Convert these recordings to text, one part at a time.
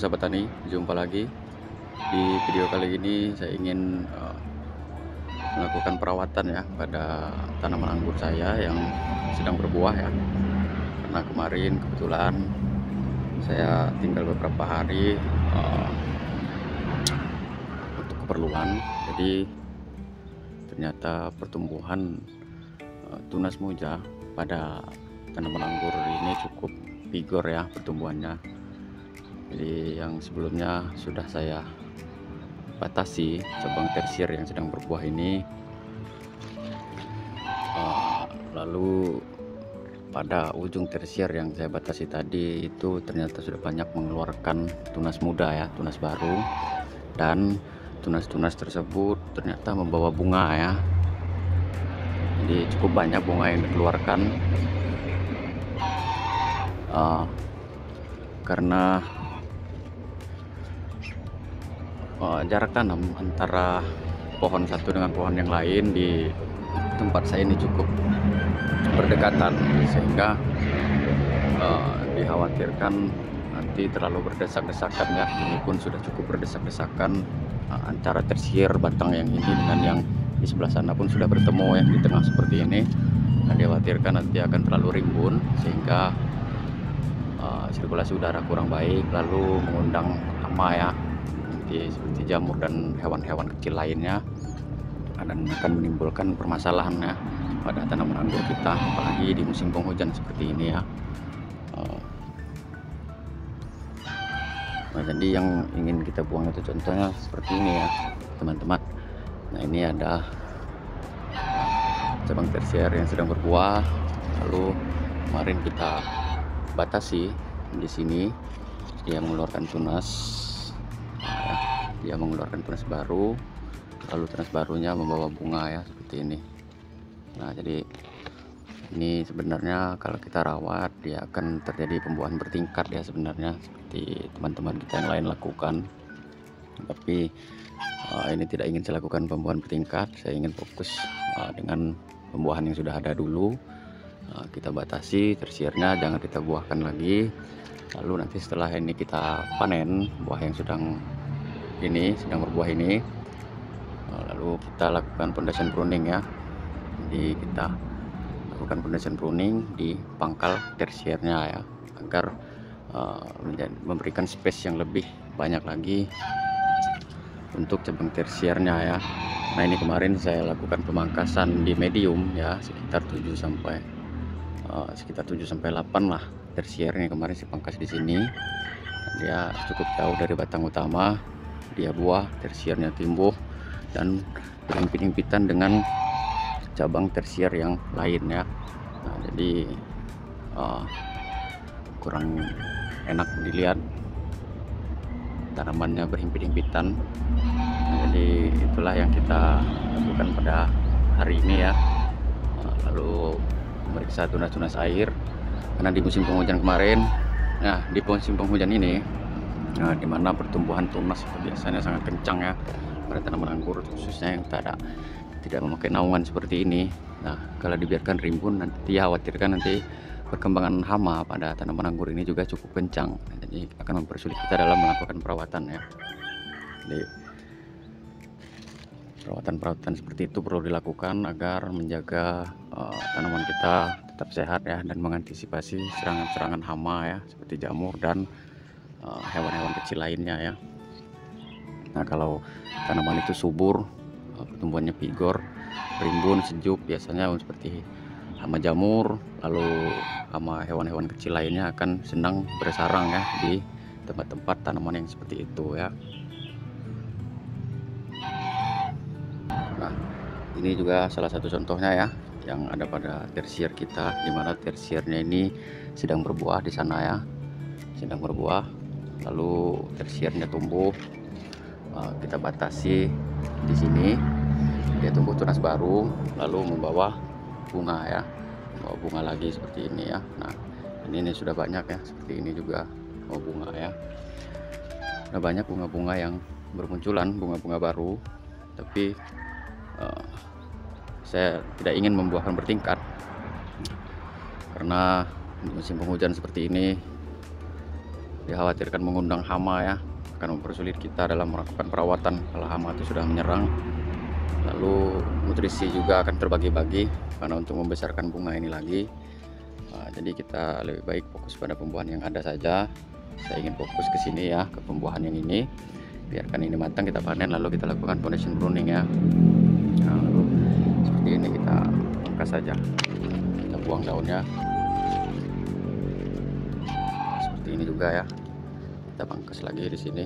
sahabat tani, jumpa lagi. Di video kali ini saya ingin melakukan perawatan ya pada tanaman anggur saya yang sedang berbuah ya. Karena kemarin kebetulan saya tinggal beberapa hari untuk keperluan, jadi ternyata pertumbuhan tunas muja pada tanaman anggur ini cukup vigor ya pertumbuhannya. Jadi yang sebelumnya sudah saya batasi cabang tersier yang sedang berbuah ini, lalu pada ujung tersier yang saya batasi tadi itu ternyata sudah banyak mengeluarkan tunas muda ya, tunas baru, dan tunas-tunas tersebut ternyata membawa bunga ya. Jadi cukup banyak bunga yang dikeluarkan karena jarak tanam antara pohon satu dengan pohon yang lain di tempat saya ini cukup berdekatan, sehingga dikhawatirkan nanti terlalu berdesak-desakan ya. Ini pun sudah cukup berdesak-desakan antara tersier batang yang ini dengan yang di sebelah sana pun sudah bertemu ya di tengah seperti ini. Nah, dikhawatirkan nanti akan terlalu rimbun sehingga sirkulasi udara kurang baik, lalu mengundang hama ya, seperti jamur dan hewan-hewan kecil lainnya, dan akan menimbulkan permasalahan ya pada tanaman anggur kita, apalagi di musim penghujan seperti ini ya. Nah, jadi yang ingin kita buang itu contohnya seperti ini ya teman-teman. Nah, ini ada cabang tersier yang sedang berbuah, lalu kemarin kita batasi di sini, dia mengeluarkan tunas. Dia mengeluarkan tunas baru, lalu tunas barunya membawa bunga ya seperti ini. Nah, jadi ini sebenarnya kalau kita rawat dia akan terjadi pembuahan bertingkat ya sebenarnya, seperti teman-teman kita yang lain lakukan. Tapi ini tidak ingin saya lakukan pembuahan bertingkat, saya ingin fokus dengan pembuahan yang sudah ada dulu. Kita batasi tersiernya, jangan kita buahkan lagi. Lalu nanti setelah ini kita panen buah yang sedang berbuah ini, lalu kita lakukan pondasian pruning ya. Jadi kita lakukan pondasian pruning di pangkal tersiernya ya, agar memberikan space yang lebih banyak lagi untuk cabang tersiernya ya. Nah, ini kemarin saya lakukan pemangkasan di medium ya, sekitar 7 sampai 8 lah tersiernya kemarin saya pangkas di sini. Dia cukup jauh dari batang utama, dia buah tersiernya tumbuh dan berhimpit-himpitan dengan cabang tersier yang lain ya. Nah, jadi kurang enak dilihat, tanamannya berhimpit-himpitan. Nah, jadi itulah yang kita lakukan pada hari ini ya. Lalu memeriksa tunas-tunas air, karena di musim penghujan kemarin, nah di musim penghujan ini, dimana pertumbuhan tunas biasanya sangat kencang ya pada tanaman anggur, khususnya yang tidak memakai naungan seperti ini. Nah, kalau dibiarkan rimbun, nanti khawatirkan nanti perkembangan hama pada tanaman anggur ini juga cukup kencang. Nah, jadi akan mempersulit kita dalam melakukan perawatan ya. Jadi perawatan seperti itu perlu dilakukan agar menjaga tanaman kita tetap sehat ya, dan mengantisipasi serangan-serangan hama ya, seperti jamur dan hewan-hewan kecil lainnya ya. Nah, kalau tanaman itu subur, pertumbuhannya vigor, rimbun, sejuk, biasanya seperti hama jamur, lalu hama hewan-hewan kecil lainnya akan senang bersarang ya di tempat-tempat tanaman yang seperti itu ya. Nah, ini juga salah satu contohnya ya yang ada pada tersier kita, dimana tersiernya ini sedang berbuah di sana ya, sedang berbuah, lalu tersiernya tumbuh. Kita batasi di sini, dia tumbuh tunas baru, lalu membawa bunga ya, membawa bunga lagi seperti ini ya. Nah, ini sudah banyak ya, seperti ini juga membawa bunga ya. Sudah banyak bunga-bunga yang bermunculan, bunga-bunga baru, tapi saya tidak ingin membuahkan bertingkat karena di musim penghujan seperti ini dikhawatirkan mengundang hama ya, akan mempersulit kita dalam melakukan perawatan kalau hama itu sudah menyerang. Lalu nutrisi juga akan terbagi-bagi karena untuk membesarkan bunga ini lagi. Jadi kita lebih baik fokus pada pembuahan yang ada saja. Saya ingin fokus ke sini ya, ke pembuahan yang ini. Biarkan ini matang, kita panen, lalu kita lakukan foundation pruning ya. Nah, lalu seperti ini kita pangkas saja, kita buang daunnya. Seperti ini juga ya, kita pangkas lagi di sini.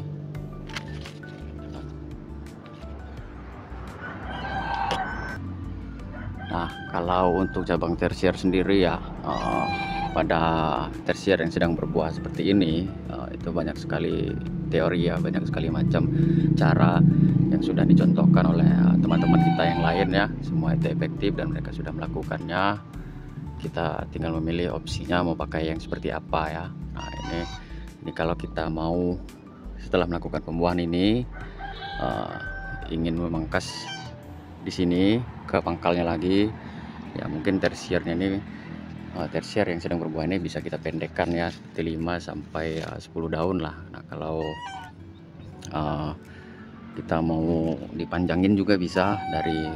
Nah, kalau untuk cabang tersier sendiri ya, pada tersier yang sedang berbuah seperti ini, itu banyak sekali teori ya, banyak sekali macam cara yang sudah dicontohkan oleh teman-teman kita yang lain ya. Semua itu efektif dan mereka sudah melakukannya. Kita tinggal memilih opsinya mau pakai yang seperti apa ya. Nah, ini kalau kita mau setelah melakukan pembuahan ini ingin memangkas di sini ke pangkalnya lagi ya, mungkin tersiernya ini tersier yang sedang berbuah ini bisa kita pendekkan ya, seperti 5 sampai 10 daun lah. Nah, kalau kita mau dipanjangin juga bisa dari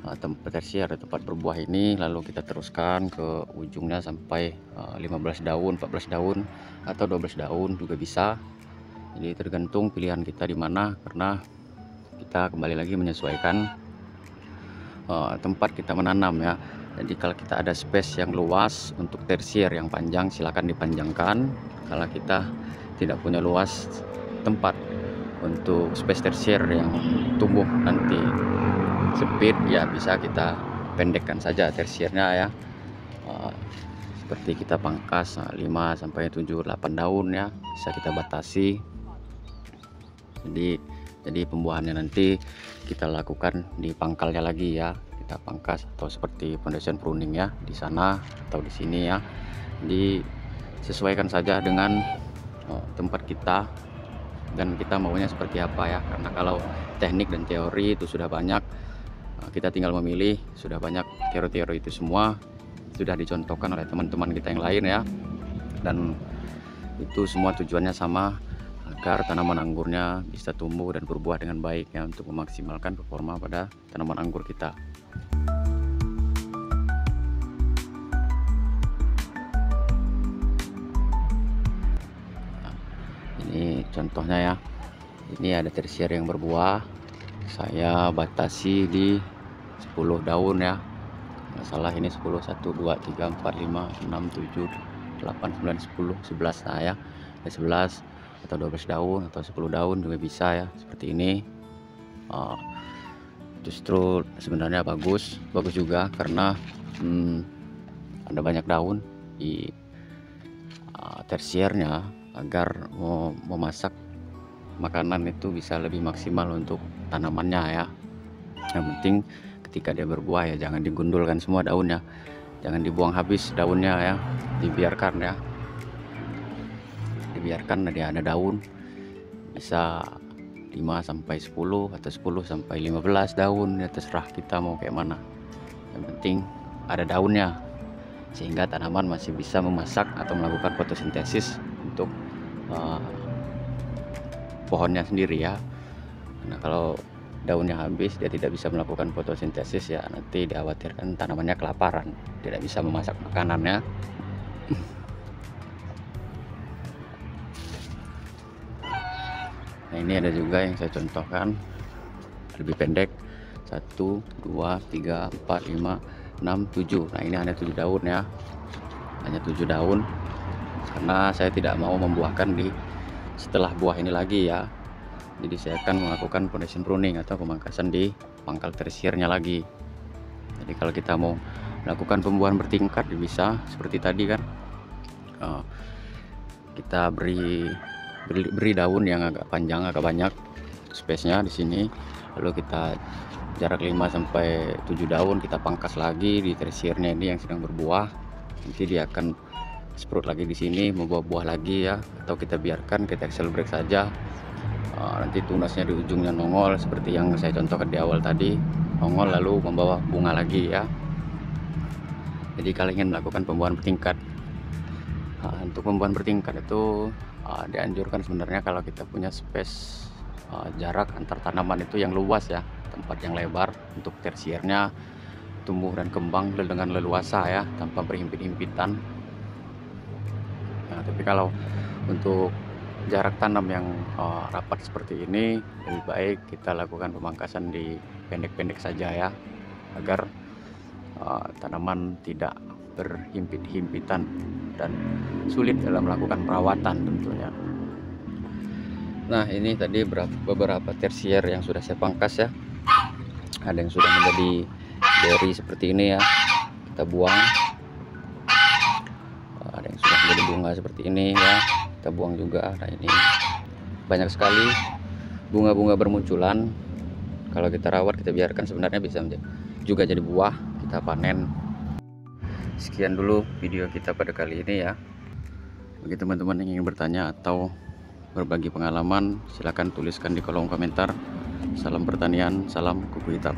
tempat tersier tempat berbuah ini, lalu kita teruskan ke ujungnya sampai 15 daun, 14 daun atau 12 daun juga bisa. Jadi tergantung pilihan kita di mana, karena kita kembali lagi menyesuaikan tempat kita menanam ya. Jadi kalau kita ada space yang luas untuk tersier yang panjang, silakan dipanjangkan. Kalau kita tidak punya luas tempat untuk space tersier yang tumbuh nanti sempit ya, bisa kita pendekkan saja tersiernya ya. Seperti kita pangkas 5 sampai 7 8 daun ya, bisa kita batasi. Jadi pembuahannya nanti kita lakukan di pangkalnya lagi ya, kita pangkas atau seperti foundation pruning ya, di sana atau di sini ya. Jadi sesuaikan saja dengan tempat kita dan kita maunya seperti apa ya, karena kalau teknik dan teori itu sudah banyak, kita tinggal memilih. Sudah banyak teori-teori itu semua sudah dicontohkan oleh teman-teman kita yang lain ya, dan itu semua tujuannya sama, agar tanaman anggurnya bisa tumbuh dan berbuah dengan baik ya, untuk memaksimalkan performa pada tanaman anggur kita. Nah, ini contohnya ya, ini ada tersier yang berbuah, saya batasi di 10 daun ya, nggak salah ini 10, 1 2 3 4 5 6 7 8 9 10 11. Nah ya, ada 11 atau 12 daun atau 10 daun juga bisa ya, seperti ini. Justru sebenarnya bagus juga karena ada banyak daun di tersiernya, agar memasak makanan itu bisa lebih maksimal untuk tanamannya ya. Yang penting ketika dia berbuah ya jangan digundulkan semua daunnya, jangan dibuang habis daunnya ya, dibiarkan ya, dibiarkan dia ada daun, bisa 5 sampai 10 atau 10 sampai 15 daun ya, terserah kita mau kayak mana. Yang penting ada daunnya sehingga tanaman masih bisa memasak atau melakukan fotosintesis untuk pohonnya sendiri ya. Nah, kalau daunnya habis dia tidak bisa melakukan fotosintesis ya, nanti dikhawatirkan tanamannya kelaparan, tidak bisa memasak makanannya. Nah, ini ada juga yang saya contohkan lebih pendek, 1 2 3 4 5 6 7. Nah, ini hanya 7 daun ya, hanya 7 daun, karena saya tidak mau membuahkan di setelah buah ini lagi ya. Jadi saya akan melakukan foundation pruning atau pemangkasan di pangkal tersiernya lagi. Jadi kalau kita mau melakukan pembuahan bertingkat bisa seperti tadi kan, kita beri daun yang agak panjang, agak banyak space-nya di sini, lalu kita jarak 5 sampai 7 daun kita pangkas lagi di tersiernya ini yang sedang berbuah. Nanti dia akan sprout lagi di sini, membawa buah lagi ya, atau kita biarkan, kita excel break saja. Nanti tunasnya di ujungnya nongol seperti yang saya contohkan di awal tadi, nongol lalu membawa bunga lagi ya. Jadi kalau ingin melakukan pembuahan bertingkat, untuk pembuahan bertingkat itu dianjurkan sebenarnya kalau kita punya space jarak antar tanaman itu yang luas ya, tempat yang lebar untuk tersiernya tumbuh dan kembang dengan leluasa ya, tanpa berhimpit-himpitan. Nah, tapi kalau untuk jarak tanam yang rapat seperti ini, lebih baik kita lakukan pemangkasan di pendek-pendek saja ya, agar tanaman tidak berhimpit-himpitan dan sulit dalam melakukan perawatan tentunya. Nah, ini tadi beberapa tersier yang sudah saya pangkas ya. Ada yang sudah menjadi berry seperti ini ya, kita buang. Ada yang sudah menjadi bunga seperti ini ya, kita buang juga. Nah, ini banyak sekali bunga-bunga bermunculan. Kalau kita rawat, kita biarkan, sebenarnya bisa juga jadi buah, kita panen. Sekian dulu video kita pada kali ini ya. Bagi teman-teman yang ingin bertanya atau berbagi pengalaman, silahkan tuliskan di kolom komentar. Salam pertanian, salam kuku hitam.